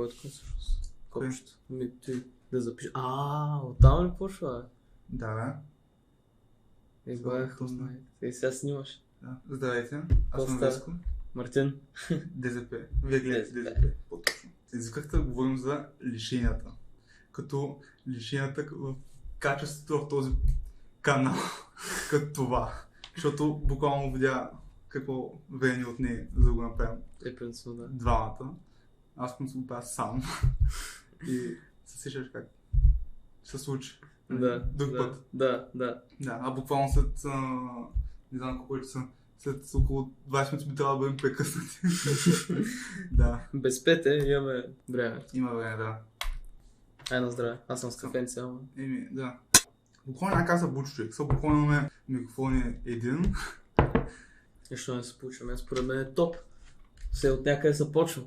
Кой е тук всъщност? Кой? Копчето. Ти да запишеш. Оттам ли почва? Да. Бах, и сега снимаш. Да. Здравейте, аз съм Коста. Веско. Мартин. ДЗП. Вие гледате ДЗП. ДЗП. По-точно. Извикахте да говорим за лишенията. Като лишенията в качеството в този канал. Като това. Защото буквално видя какво време отне за да го направим. Принципно, да. Двамата. Аз съм се го правя сам. И се сещаш как се случи. Да. Друг път. Да. Да, а буквално след, не знам колко е часа, след около 20 минути би трябвало да бъдем прекъснати. Да, Без пете имаме време. има време, да. Ай, на здраве. Аз съм с кафенце, ама. Да. Буквално една каса буч човек. Сега буквално имаме микрофони един. И що не се получим? Според мен е топ. Все от някъде се почва.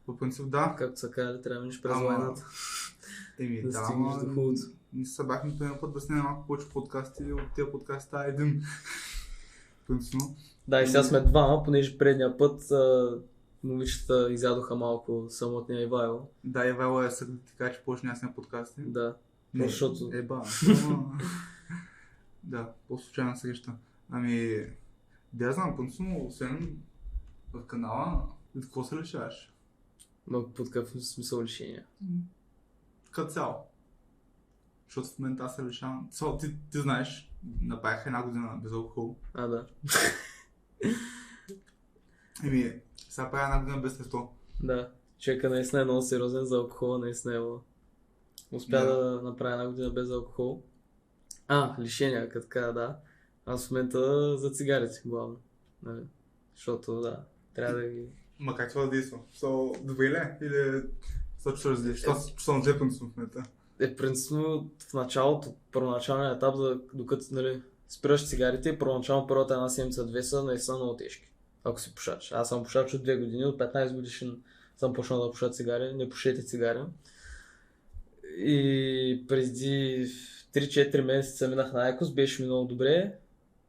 По принцип да. Както са казали, трябва да минеш през Ама, войната. Да, стигнеш до хубавото. Ние се събрахме този път да снимем малко повече подкасти и от тези подкасти става един. Принципно. Да, и сега сме двама, понеже предния път момичета изядоха малко самотния Ивайло. Да, Ивайло е сърди така, че повече няма снимем подкасти. Да. Не, Защото... Да, по-случайна среща. Ами, да знам, принципно, освен в канала, от какво се лишаваш? Но под какъв смисъл лишения? Като цяло. Защото в момента аз се лишавам. Ти знаеш, направих една година без алкохол. Да. Сега правя една година без тесто. Да. Човека наистина е много сериозен за алкохола, наистина е. Успя да направя една година без алкохол. Лишения, като така, да. Аз в момента за цигарите, главно. Нали? Защото, да, трябва да ги... Ма как това да действа? Добре ли? Или ще разделиш? Що съм джепен в момента? Принципно в началото, първоначалният етап, докато спираш цигарите, първоначално първата една седмица-две са наистина много тежки. Ако си пушач. Аз съм пушач от 2 години, от 15 годишен съм почнал да пуша цигари, не пушете цигари. И преди 3-4 месеца минах на Айкос, беше ми много добре.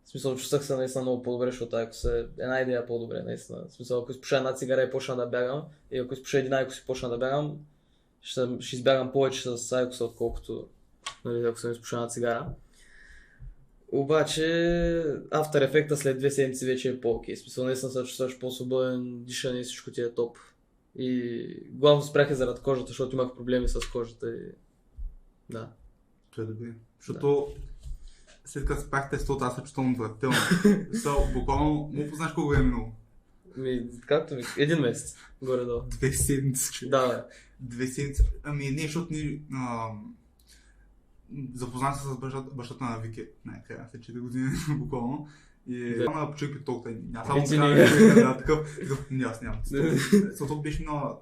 В смисъл, чувствах се наистина много по-добре, защото Айкос е една идея по-добре, наистина. В смисъл, ако изпуша една цигара и почна да бягам, и ако изпуша един Айкос и почна да бягам, ще избягам повече с Айкоса, отколкото ако съм изпуша една цигара. Обаче, автор ефекта след 2 седмици вече е по-окей. В смисъл, наистина се чувстваш по-свободен, дишане и всичко ти е топ. И главно спрях заради кожата, защото имах проблеми с кожата и... Да. Това е добре. Защото след като спрях тестото, аз се чувствам отвратително. Буквално, му познаеш колко е минало? Както ми, 1 месец, горе-долу. 2 седмици. Да, 2 седмици. Не, защото ни запознах се с бащата на Вики, най-края, след 4 години буквално. И на почуй при толкова. Няма само така, такъв, не, аз нямам. Защото беше на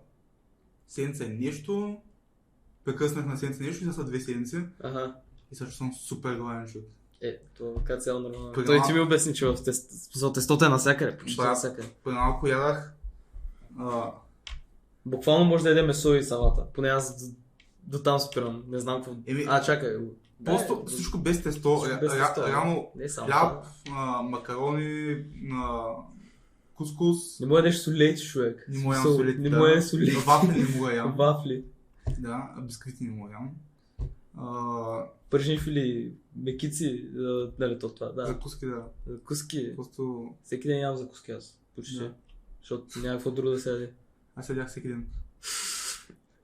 седмица нещо, прекъснах на седмица нещо и са 2 седмици. И също съм супер главен човек. Това цяло нормално. Той ти ми обясни, че в тестото е навсякъде, почти навсякъде. Преди малко ядах. Буквално може да яде месо и салата. Поне аз до там спирам. Не знам какво. Чакай. Просто всичко без тесто. Реално хляб, макарони, кускус. Не му ядеш солети, човек. Не му ям солети. Не му ядеш солети. Вафли не му ям. Вафли. Да, бисквити не му ям. Пържени фили, мекици, нали това, да. Закуски, да. Закуски. Просто... Всеки ден ям закуски аз, почти. Да. Защото няма какво друго да се яде. Аз ядях всеки ден.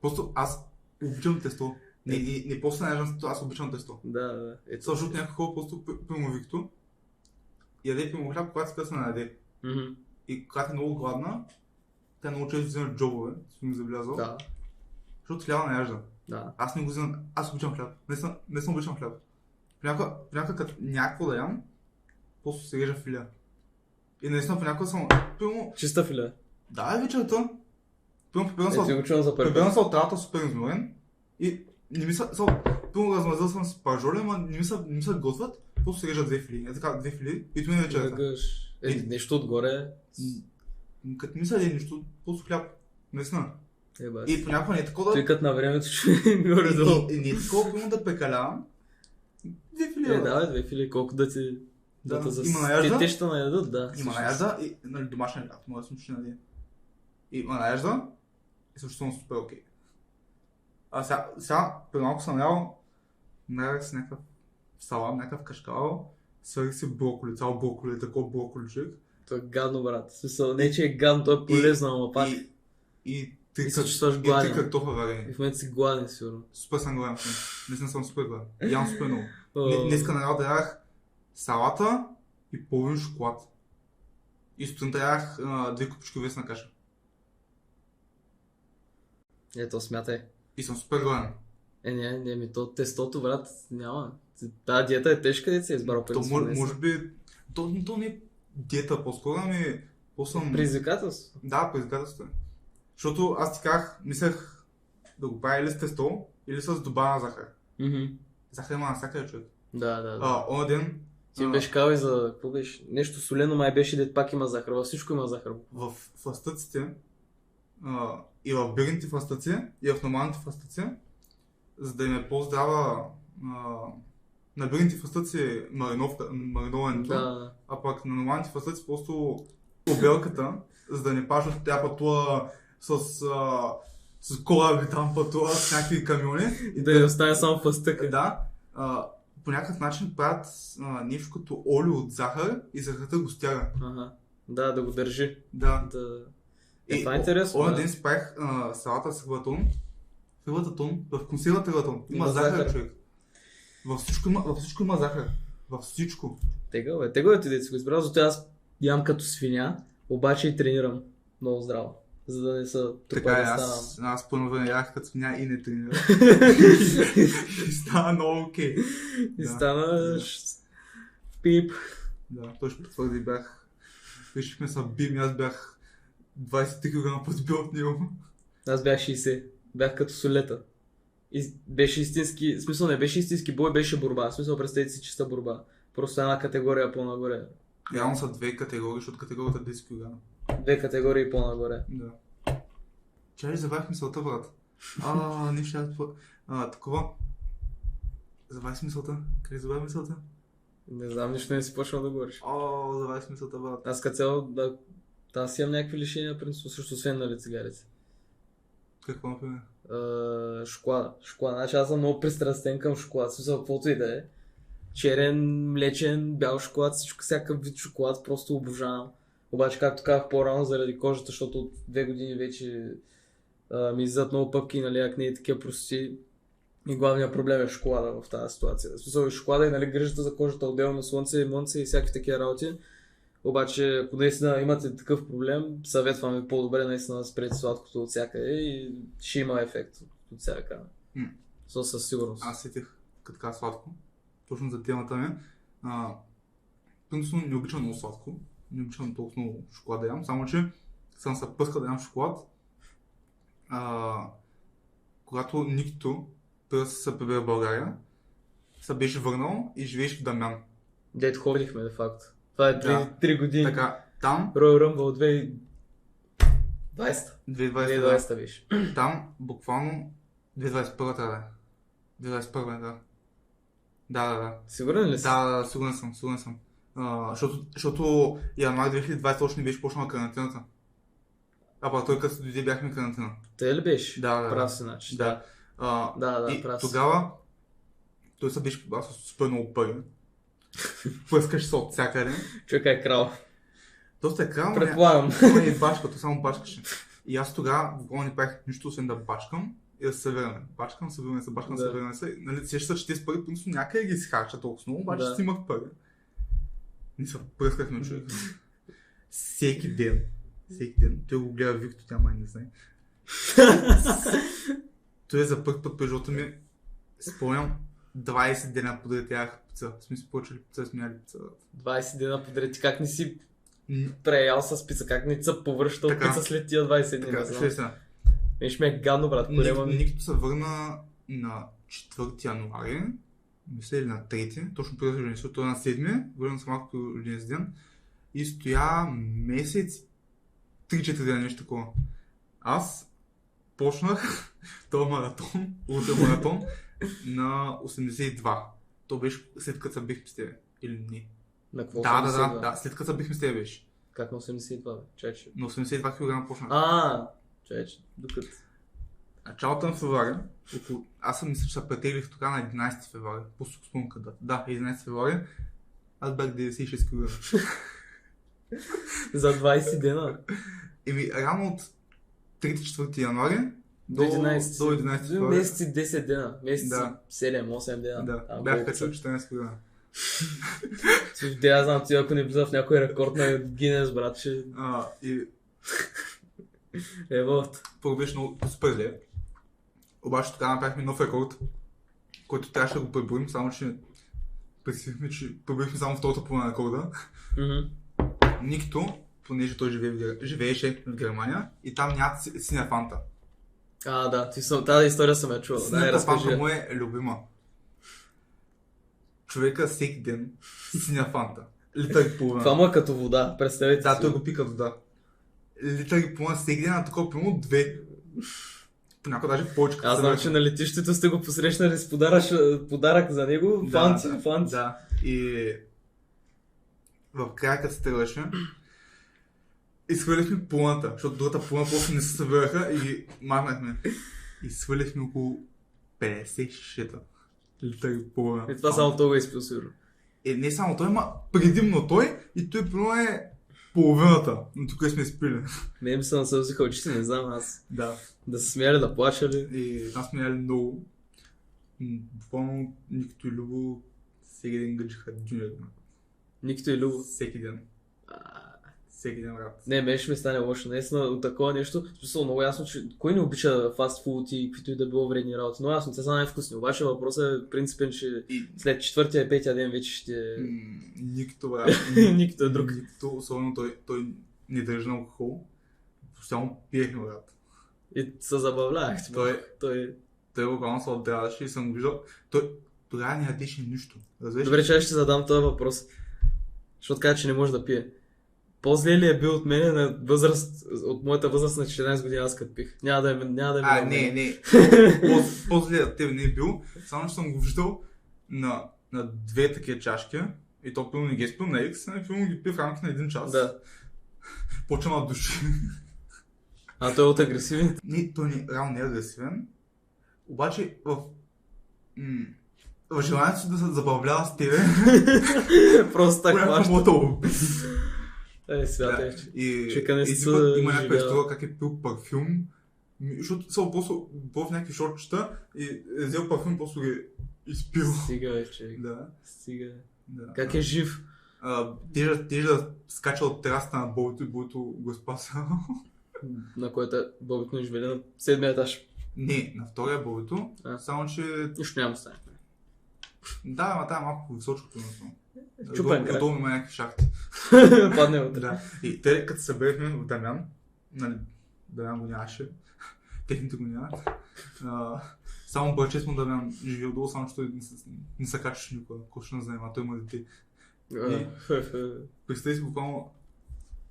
Просто аз обичам тесто. Не после не ядам тесто, аз обичам тесто. Да. Защото някакво хора просто пимо Викто яде пимо хляб, когато спя се наяде. И когато е много гладна, тя много често взема джобове, си ми забелязал. Да. Защото хляба не яжда. Да. Аз не го вземам, аз обичам хляб. Не съм обичам хляб. Понякога като някакво да ям, просто се режа филе. И наистина понякога съм... Чиста филе? Да, вечерта. Прибирам се от трата супер изморен и не ми са... размазал съм с пажоли, ама не ми са готвят, просто се режа 2 фили. Така, 2 фили и това е вечерта. Нещо отгоре? Като ми са нещо, просто хляб. Наистина. И понякога не е такова да... Той като на времето горе-долу. Не е такова, примерно да прекалявам. 2 фили. Да, 2 фили, колко да ти... Има наяжда. Те ще наядат, да. Има наяжда и домашен хляб, може да съм ще надия. Има наяжда и също съм супер окей. Сега при малко съм ял, нарях си някакъв салам, някакъв кашкал, сварих си броколи, цял броколи, такова броколичек. Това е гадно, брат. В смисъл, не че е гадно, то е полезно, ама пак. И се чувстваш гладен. И 3 картофа варени. И в момента си гладен, сигурно. Супер съм гладен. Наистина съм супер гладен. Ям супер много. О. Днеска на работа ядах салата и половин шоколад. И сутринта ядах 2 купички овесна каша. Ето, смятай. И съм супер гладен. Не, ми то тестото, брат, няма. Тази диета е тежка, да се избрал преди. Може би, то не е диета по-скоро, ами по-съм... Предизвикателство. Да, предизвикателство. Защото аз ти казах, мислех да го правя или с тесто, или с добавена захар. Захар има навсякъде, човек. Да. Оня ден... Ти беше казал и за какво беше? Нещо солено май беше, дет пак има захар. Във всичко има захар. В фастъците и в бирните фастъци, и в нормалните фастъци, за да им е по-здрава на бирните фастъци мариноването, а пък на нормалните фастъци просто обелката, за да не пашат тя пътува с кораби там, пътува с някакви камиони. И да не остане само фастъка. Да. По някакъв начин правят нещо като олио от захар и захарта го стяга. Да го държи. Да. Това е интересно. Оня ден си правих салата с хватон. В консервата хватон. Има захар, човек. Във всичко има захар. Във всичко. Тега ти да си го избрал, защото аз ям като свиня, обаче и тренирам много здраво. За да не са така да станам. Аз пълно време ях като свиня и не тренирам. И стана много окей. И стана пип. Да, точно потвърди бях. Решихме са бим и аз бях 23 кг по-дебил от него. Аз бях 60. Бях като солета. И беше истински, в смисъл не беше истински бой, беше борба. В смисъл представете си чиста борба. Просто една категория по-нагоре. Реално са 2 категории, защото категорията е 10 кг. 2 категории по-нагоре. Да. Чай забравих мисълта, брат. Нещо такова. Забравих мисълта. Къде забравих мисълта? Не знам, нищо не си почнал да говориш. Забравих мисълта, брат. Аз като цяло аз имам някакви лишения, принципно също освен нали цигарите. Какво, например? Шоколада. Значи аз съм много пристрастен към шоколад. Смисъл, каквото и да е. Черен, млечен, бял шоколад, всякакъв вид шоколад, просто обожавам. Обаче, както казах по-рано, заради кожата, защото от 2 години вече ми излизат много пъпки, нали, акне и такива простоти. И главният проблем е шоколада в тази ситуация. В смисъл, шоколада и нали, грижата за кожата, отделно слънце, мънце и всякакви такива работи. Обаче, ако наистина имате такъв проблем, съветвам ви по-добре наистина да спрете сладкото от всякъде и ще има ефект от всяка. Със сигурност. Аз сетих като така сладко, точно за темата ми. Принципно не обичам много сладко, не обичам толкова много шоколад да ям, само че съм се пъскал да ям шоколад. Когато Никито преди се прибере в България, се беше върнал и живееше в Дамян. Дето ходихме, де факто. Това е преди 3 години. Така, там... Royal Rumble 2020. 2020 беше. Там, буквално, 2021 трябва да е. 2021, да. Да. Сигурен ли си? Да, сигурен съм. Защото януари 2020 още не беше почнала карантината. А той като дойде бяхме карантина. Те ли беше? Да. Прав си, значи. Да, прав си. Тогава той се беше побал с супер много пари. Плъскаш се от всякъде. Човека е крал. Доста е крал, предполагам. Не е бачка, то само бачкаше. И аз тогава буквално не правих нищо, освен да бачкам и да се събираме. Бачкам, събираме се. Нали, сеща, че тези пари принципно някъде ги изхарча толкова много, обаче си имах пари. Ние се пръскахме човек. Всеки ден. Той го гледа Викто, тя май не знае. Той за първ път при живота ми спомням 20 дена подред ях пица. В смисъл, почали пица, сме яли пица. 20 дена подред, как не си преял с пица, как не се повръщал пица след тия 20 дни? Така, ще сега. Виж ме е гадно, брат. Никто се върна на 4 януари, мисля или на 3, точно преди рождения, защото той е на 7, върна съм малко по рождения ден и стоя месец, 3-4 дена, нещо такова. Аз почнах този маратон, ултрамаратон на 82. То беше след като се бихме с тебе, или не? На какво? Да, след като се бихме с тебе беше. Как на 82, бе? Чайче. На 82 кг почнах. Чайче, докато... началото на февруари, аз съм мисля, че се претеглих тогава на 11 февруари. Пусто спомнка дата. Да, 11 февруари. Аз бях 96 кг. За 20 дена. Реално от 3-4 януари До 11 февруари. Месеци 10 дена. Месеци Да. 7-8 дена. Да, бях качил 14 кг. Де, аз знам, ти ако не влиза в някой рекорд на Гинес, брат, че... И Вот. първо беше много супер зле. Обаче тогава направихме нов рекорд, който трябваше да го преброим, само че представихме, че преброихме само втората половина на рекорда. Никто, понеже той живееше в Германия и там няма синя фанта. Да, тази история съм я чувал. Синята фанта му е любима. Човека всеки ден синя фанта. Литър и половина. Това му е като вода, представете си. Да, той го пика вода. Литър и половина всеки ден, на такова примерно 2. Понякога даже повече. Аз знам, че на летището сте го посрещнали с подарък за него. Фанци. Да. И в края, като се тръгваше, изхвърлихме полната, защото другата полна после не се събираха и махнахме. Изхвърлихме около 50 шишета. Литър и половина. И това само той го е изпил сигурно. Не само той, ма предимно той и той примерно е половината, но тук сме спили. Не ми се насълзиха очите, не знам аз. Да. Да се смяли, да плачали. И нас смяли много. Буквално Никито и Любо всеки ден гъджиха джуниор. Никито и Любо. Всеки ден. Всеки ден, брат. Не, ще ми стане лошо. Наистина от такова нещо. В смисъл много ясно, че кой не обича фастфуд и каквито и да било вредни работи. Но ясно, те са най-вкусни. Обаче въпросът е принципен, че след 4-я и 5-я ден вече ще... Никто, брат. Никто е друг. Никто, особено той не държи на алкохол. Постоянно пиехме, брат. И се забавлявахте. Той буквално се отдряваше и съм го виждал. Той тогава не ядеше нищо. Разбираш? Добре, че ще задам този въпрос. Защото каза, че не може да пие. По-зле ли е бил от мене на възраст, от моята възраст на 14 години, аз като пих? Няма да е не. По-зле от теб не е бил, само че съм го виждал на 2 такива чашки и то пилно не ги е спил на X, и пилно ги пие в рамките на 1 час. Да. Почна да души. Той е от агресивен? Не, той реално не е агресивен, обаче в желанието си да се забавлява с тебе. Просто така мото. Свята е. Има някаква история как е пил парфюм, защото са просто в някакви шортчета и е взел парфюм, просто ги изпил. Стига вече. Да. Стига. Да. Как е жив? Тежда скача от терасата на Бобито и Бобито го е спасал. На което Бобито не живели на 7-я етаж? Не, на втория Бобито, само че... Нищо няма стане. Да, ама тая малко височкото на Чупен край. Отдолу има някакви шахти. Падне вътре. Да. И те като се съберехме в Дамян, Дамян го нямаше, техните го нямат. Само бърче му Дамян живи отдолу, само че той не се качваше никога, който ще не заема, той има дете. Представи си буквално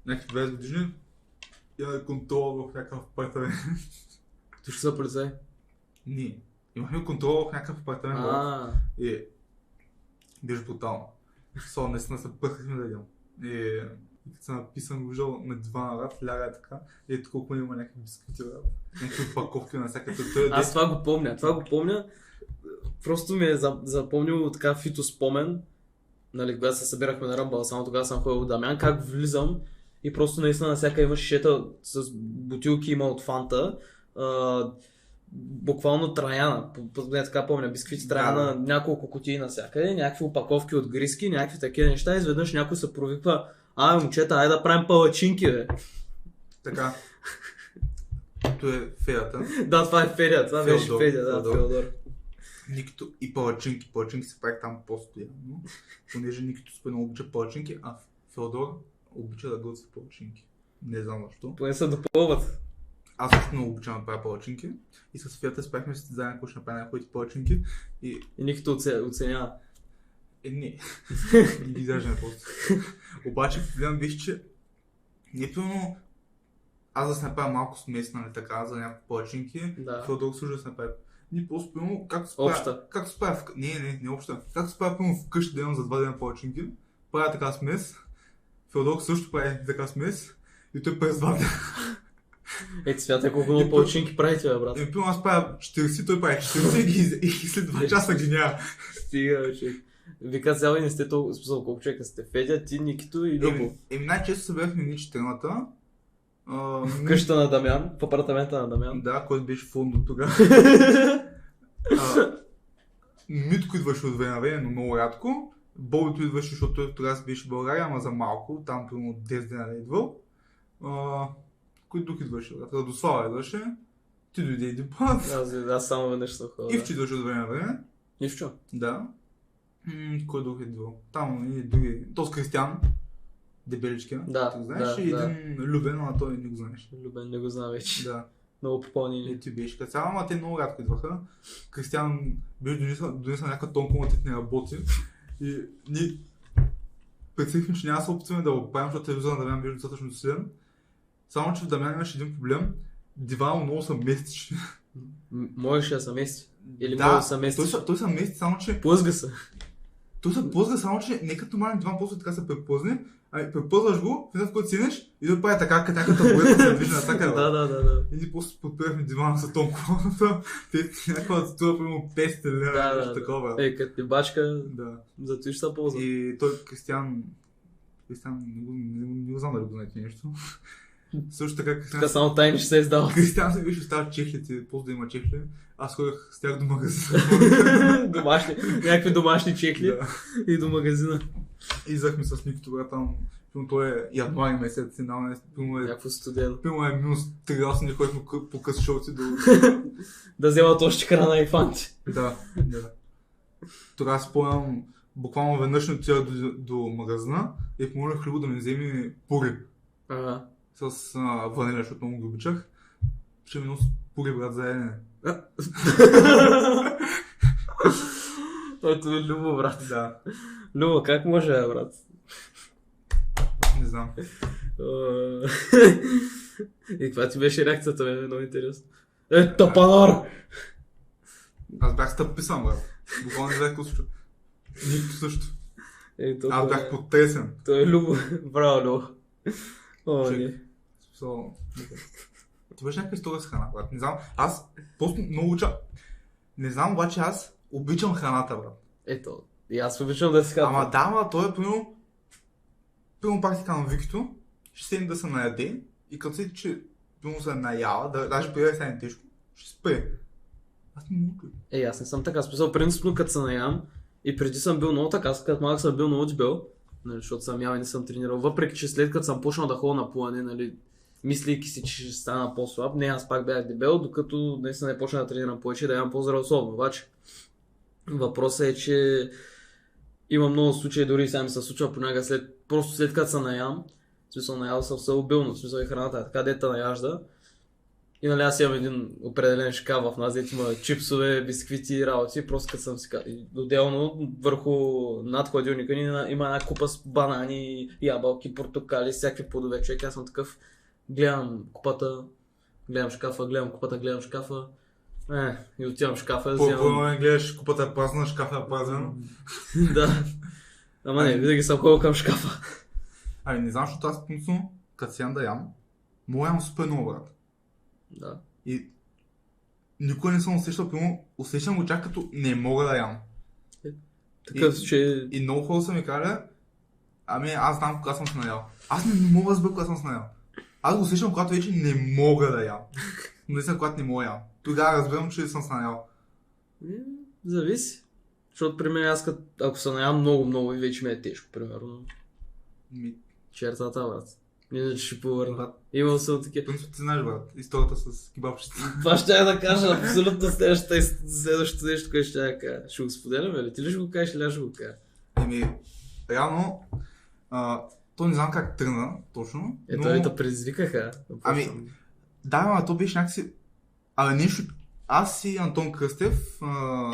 някакви 20 години и имаме контрол в някакъв апартамент. Ти ще са полицай? Не. Имахме контрол в някакъв апартамент и беше брутално. Наистина се пъхахме да идем. И като съм написан, го виждал на дивана, брат, ляга е така. И ето колко има някакви бисквити, брат. Някакви опаковки на всякакъв. Аз това го помня. Просто ми е запомнил така фито спомен. Нали, когато се събирахме на Ръмбъл, само тогава съм ходил в Дамян, как влизам и просто наистина на всяка има шишета с бутилки, има от Фанта. Буквално Траяна, не така помня, бисквити Траяна, няколко кутии навсякъде, някакви опаковки от гриски, някакви такива неща, изведнъж някой се провиква: момчета, айде да правим палачинки, бе. Така. То е Федята. Да, това е Федя, това беше Федя, Феодор. Никито и палачинки се прави там постоянно, понеже Никито спено обича палачинки, а Феодор обича да готви палачинки. Не знам защо. Поне се допълват. Аз също много обичам да правя палачинки и с Фията спряхме заедно, ако ще направим някои палачинки и никто оценява. Не. Не ги даже не просто. Обаче проблем беше, че непълно аз да се направя малко смесна, нали така, за някакви палачинки, Феодор служа да се направи. Ни просто пълно, както се правя в... Не обща. Както се правя пълно вкъщи да имам за 2 дена палачинки, правя така смес, Феодор също прави така смес и той през 2 дена. Ето смятай колко много палчинки прави това, брат. И пилно аз правя 40, той прави 40 и след 2 часа ги няма. Стига, човек. Вика цяло и не сте толкова смисъл колко човека сте. Федя, ти, Никито и Любо. Най-често се бяхме ни четиримата. В къщата на Дамян, в апартамента на Дамян. Да, който беше фондо тогава. Митко идваше от време на време, но много рядко. Бобито идваше, защото той тогава беше в България, ама за малко, там примерно 10 дена да идвал. Кой друг идваше? Радослава идваше. Ти дойде един път. Аз само веднъж съм ходил. Ивчо идваше от време на време. Ивчо? Да. Кой друг идвал? Там и други. То с Кристиан. Дебеличкия. Да, ти го знаеш. да, И да. един Любен, ама той не го знаеш. Любен не го знам вече. Да. Много попълнили. И ти беше кацава, ама те много рядко идваха. Кристиан беше донесъл някаква тонко матит не работи. И ние преценихме, че няма да се опитваме да го правим, защото телевизора на Дамян беше достатъчно силен. Само, че в Дамян имаше един проблем. Дивана много са местични. Можеше да са мести. Или Да, може да са мести. той са мести, само че... Плъзга са. Той се плъзга, само че не като мален диван, после така се препъзне. Ами препъзваш го, в който седнеш и да прави така, като табурета се движи насака. Да. И ние после подпирахме дивана с тонко. Те някаква да струва примерно 500 лева, нещо такова. Като ти бачка, Да. за това ще се ползва. И той Кристиан, не го знам дали го знаете нещо. Също така Така само тайни ще се издава. Кристиан се беше оставя чехлите, после да има чехли. Аз ходих с тях до магазина. Домашни, някакви домашни чехли Да. и до магазина. Изахме с Никито, брат, там. Той е януари месец, Някакво студено. пилно е минус 3 ние ходихме по къс шорти до... Да вземат още храна и фанти. Да. Тогава спомням, буквално веднъж не отида до магазина и помолих Любо да ми вземе пури. Ага. С ванилия, защото много ги обичах. Ще ми носи пури, брат, за ядене. Той е Любо, брат. Да. Любо, как може, брат? Не знам. И каква ти беше реакцията, е много интересно. Тапанар! Аз бях стъписан, брат. Буквално не знаех какво случва. Никто също. Аз бях потресен. Той е Любо. Браво, Любо. О, Чек. не. Ти беше някаква история с храна, брат. Не знам, аз просто много уча. Не знам, обаче аз обичам храната, брат. Ето, и аз обичам да си хапвам. Ама да, ама той е пълно практика на Викито, ще седне да се наяде и като се че пълно се наяла, даже преди да стане тежко, ще спре. Аз не мога. Аз не съм така. Смисъл, принципно като се наям и преди съм бил много така, като малък съм бил много дебел, нали, защото съм ял и не съм тренирал. Въпреки, че след като съм почнал да ходя на плуване, нали, мислейки си, че ще стана по-слаб, не, аз пак бях дебел, докато наистина не почна да тренирам повече, да ям по-здравословно. Обаче, въпросът е, че има много случаи, дори и сега ми се случва понякога просто след като се наям, в смисъл наял съм се обилно, в смисъл и храната е така, дета наяжда. И нали аз имам един определен шкаф в нас, дето има чипсове, бисквити и работи, просто като съм си казал. Отделно върху над хладилника ни има една купа с банани, ябълки, портокали, всякакви плодове. Човек, аз съм такъв, гледам купата, гледам шкафа, гледам купата, гледам шкафа. И отивам в шкафа. По-добре гледаш купата е празна, шкафа е празен. Да. Ама не, винаги съм ходил към шкафа. Ами не знам, защото аз принципно, като ям да ям, мога ям супер много, брат. Да. И никога не съм усещал, примерно, усещам го чак като не мога да ям. Такъв, че... И много хора са ми казали, ами аз знам кога съм се наял. Аз не мога да разбера кога съм се наял. Аз го усещам, когато вече не мога да ям. Но наистина, когато не мога да ям. Тогава разбирам, че съм се наял. Зависи. Защото при мен аз ако се наям много и вече ми е тежко, примерно. Чертата, брат. Иначе ще повърна. Имал съм такива. Принцип ти знаеш, брат, историята с кебабчета. Това ще я да кажа, абсолютно следващото нещо, което ще я кажа. Ще го споделяме ли? Ти ли ще го кажеш или аз ще го кажа? Реално, то не знам как тръгна точно. Ето и те предизвикаха. Ами, да, ама то беше някакси... нещо... Аз и Антон Кръстев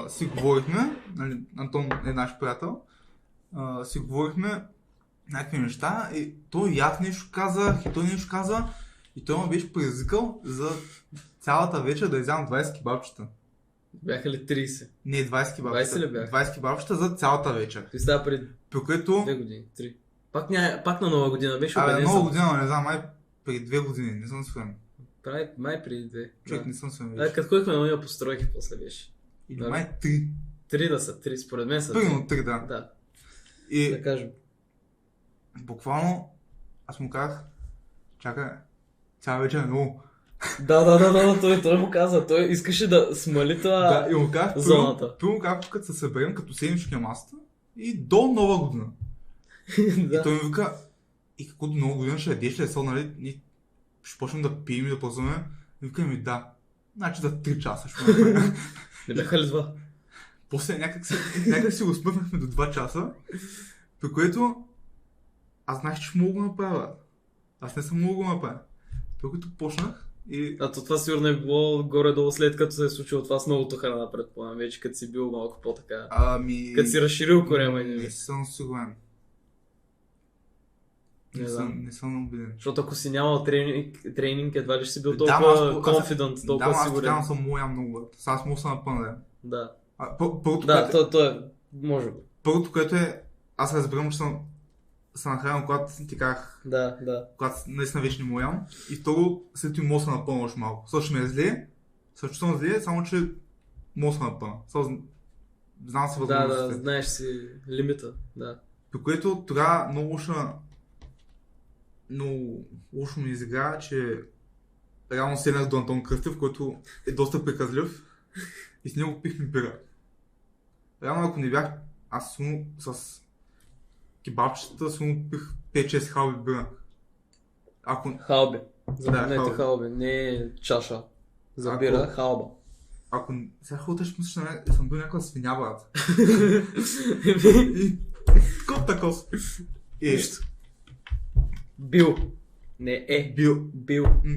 си говорихме, нали, Антон е наш приятел, си говорихме някакви неща и той и аз нещо казах, и той нещо каза и той ме беше предизвикал за цялата вечер да изям 20 кебабчета. Бяха ли 30? Не, 20 кебабчета. 20 ли бяха? 20 кебабчета за цялата вечер. Ти става преди При което... 2 години, 3. Пак на нова година беше на убеден нова съм. година, не знам, май преди 2 години, не съм сигурен. Май преди 2. Човек, Да. не съм се Като ходихме на уния постройки, после беше. Или Да. май 3. 3 да са, 3 според мен са. Примерно 3, да. Да, И да кажем. буквално аз му казах, чакай, цяла вечер е много. Да, той му каза, той искаше да смали това Да, и му казах, зоната. първо как като се съберем, като седнички на масата и до нова година. И Да. той ми вика, и какво до нова година ще ядеш ли сол, нали? И ще почнем да пием и да ползваме. И вика ми, да. Значи за 3 часа ще направим. Не бяха ли 2? После някак си го смъкнахме до 2 часа, при което аз знаех, че мога го направя. Аз не съм мога го направя. Той като почнах и... А то това сигурно е било горе-долу след като се е случило това с новото храна, предполагам, вече като си бил малко по-така. Ами... Като си разширил корема и не Не ви. съм сигурен. Не знам. Не съм убеден. Защото ако си нямал тренинг, едва ли ще си бил Да, ама толкова аз- confident, толкова Да, аз сигурен. така съм моя много. Бе. Сега аз мога да съм напълна ден. Да, Първото, да, което, то е, може би. първото, което е, аз разбирам, че съм нахранен, когато ти казах, Да. когато наистина вече не му ям. И второ, след това мога да се напълна още малко. Също ме е зле, също съм зле, само че мога да се напълна. Знам се Да, възможностите. знаеш си лимита, да. При което тогава много лошо ми изигра, че реално седнах до Антон Кръстев, който е доста приказлив и с него пихме бира. Реално ако не бях аз с кебабчета, пих 5-6 халби бира. Ако, Халби. Запомнете халби. халби, не чаша. За Ако- бира, халба. сега хората ще мислиш, че съм бил някаква свиня, брат. И такос. И Нищо. Бил. Не е. бил. Бил. М,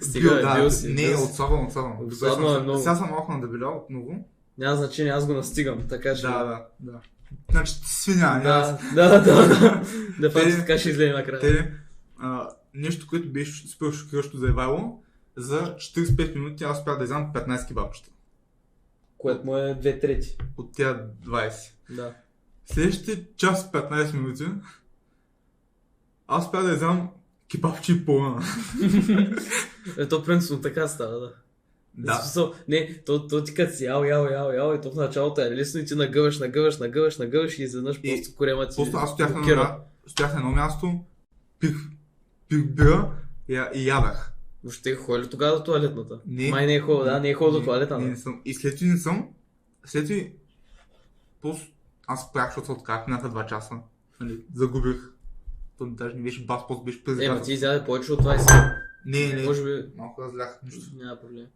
Стига, да, бил си. не, бил си. отслабвам. Отслабвам е много. Сега съм малко надебелял отново. Няма значение, аз го настигам, така че... Да. Значи ти си свиня. Да. Да, факт, Те- така ще излезе накрая. Те, нещо, което беше супер шокиращо за Ивайло, за 45 минути аз успях да изям 15 кебабчета. Което му е 2/3. От тя 20. Да. Следващите час 15 минути аз успях да изям кебабче и половина. Ето принципно така става, да. В Да. смисъл, не, то ти като си ял и то в началото е лесно и ти нагъваш и изведнъж И просто корема ти Просто аз стоях блокира. на едно място, пих бира и ядах. Въобще ходи ли тогава до туалетната? Не. Май не е ходил, да, не е ходил до туалета. Не Да. съм. И след това не съм. След това просто аз спрях, защото се откарах, минаха 2 часа. Нали, загубих. То даже не беше бас, просто беше през Ма ти изяде повече от 20. Не. Може би Малко разлях нищо. няма проблем.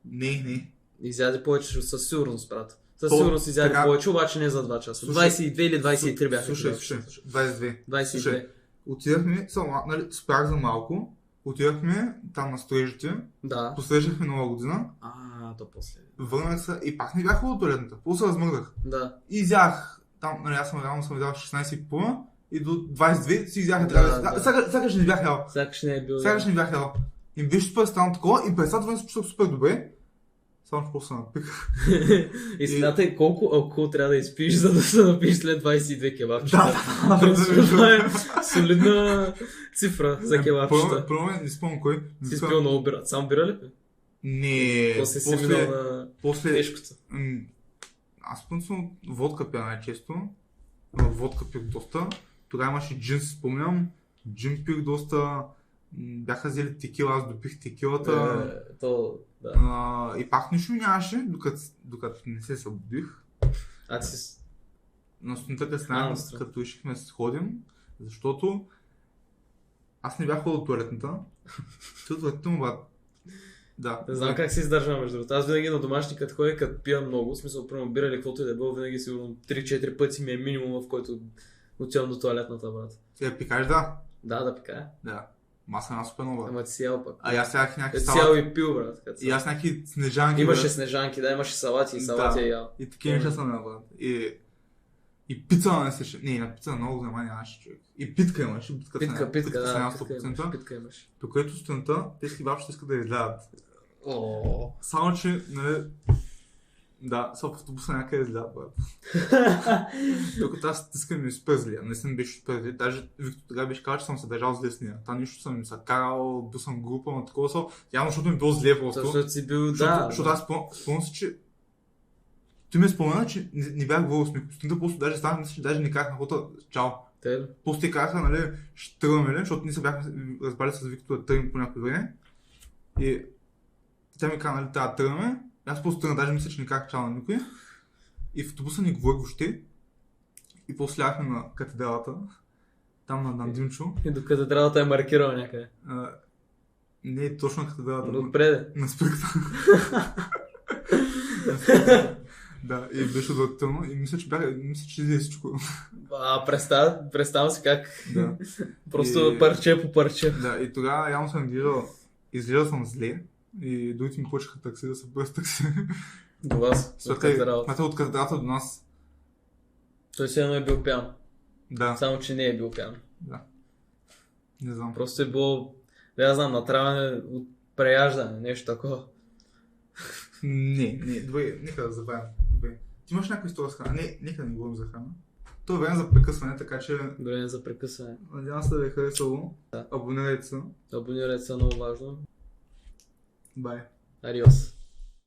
Не. Изяде повече със сигурност, брат. Със То, сигурност изяде така- повече, обаче не за 2 часа. Слушай, 22 или 23 бяха. Слушай, тогава. 22. 22. Слушай, отидахме, нали, спрях за малко. Отидахме там на строежите, Да. посрещахме нова година, То после. върнах се и пак не бях от туалетната. После се размърдах. Да. И изях там, нали, аз реално съм изял 16,5 и до 22 си изях Да. Сякаш не бях ял. Сякаш не е бил. Сякаш не бях ял. И ми беше супер странно такова и през това време се чувствах супер добре. Само че после се напих. И смятай колко алкохол трябва да изпиш, за да се напиш след 22 кебабчета. Това е солидна цифра за кебабчета. Първо не спомням кой. Си спил много бира. Сам бира ли пи? Не. После си минал на После... тежкото. Аз принципно водка пия най-често. Водка пих доста. Тогава имаше джин, си спомням. Джин пих доста. Бяха взели текила, аз допих текилата. Да. И пак нищо нямаше, докато не се събудих. А ти си... На сутринта като решихме да се сходим, защото аз не бях ходил до туалетната. Туалетната му бат. Да. Не знам как се издържа между другото. Аз винаги на домашни като ходя, като пия много, в смисъл, примерно бира или каквото и да е било, винаги сигурно 3-4 пъти ми е минимум, в който отивам до туалетната, брат. Сега пикаш, да. Да пикая. Да. Маса на супер много. Ама ти си ял пък. А аз сядах някакви Си ял салати. и пил, брат. И аз някакви снежанки. Имаше брат. снежанки, да, имаше салати и салати е ял. И такива неща съм ял, брат. И пица не се... Не, на пица много за мен нямаше, човек. И питка имаше. Питка, да, съм ял питка имаше. При което сутринта, те си бабчета искат да излядат. О, Само, че, нали, Да, в автобуса някъде зля, брат. Докато аз стискам и супер злия. Наистина беше супер злия. Даже Виктор тогава беше казал, че съм се държал зле с нея. Та нищо съм се карал, бил съм група, на такова са. Явно, защото ми било зле просто. Защото си бил, Защото аз спомням си, че ти ме спомена, че не бях говорил с Мико. Стинта просто даже станах, мисля, че даже не казах на хората чао. После те казаха, нали, ще тръгваме, защото ние се бяхме разбрали с Виктор да тръгнем по някое време. И тя ми каза, нали, трябва да тръгваме. Аз просто тръгна, даже мисля, че не казах чао на никой. И в автобуса ни говори въобще. И после ляхме на катедралата. Там на Димчо. И до катедралата е маркирала някъде. Не е точно на катедралата. Отпреде. На спръкта. Да, и беше отвратително. И мисля, че излезе всичко. Представям си как. Да. Просто парче по парче. Да, и тогава явно съм изглеждал съм зле. И другите ми почеха такси да се бърз такси. До вас? От катедралата? От катедралата до нас. Той си едно е бил пиян. Да. Само, че не е бил пиян. Да. Не знам. Просто е било, да знам, натравяне от преяждане, нещо такова. Не, добре, нека да забавим. Ти имаш някаква история с храна? Не, нека да не говорим за храна. То е време за прекъсване, така че... Време за прекъсване. Надявам се да ви е харесало. Да. Абонирайте се. Абонирайте се, много важно. Бай. Адиос.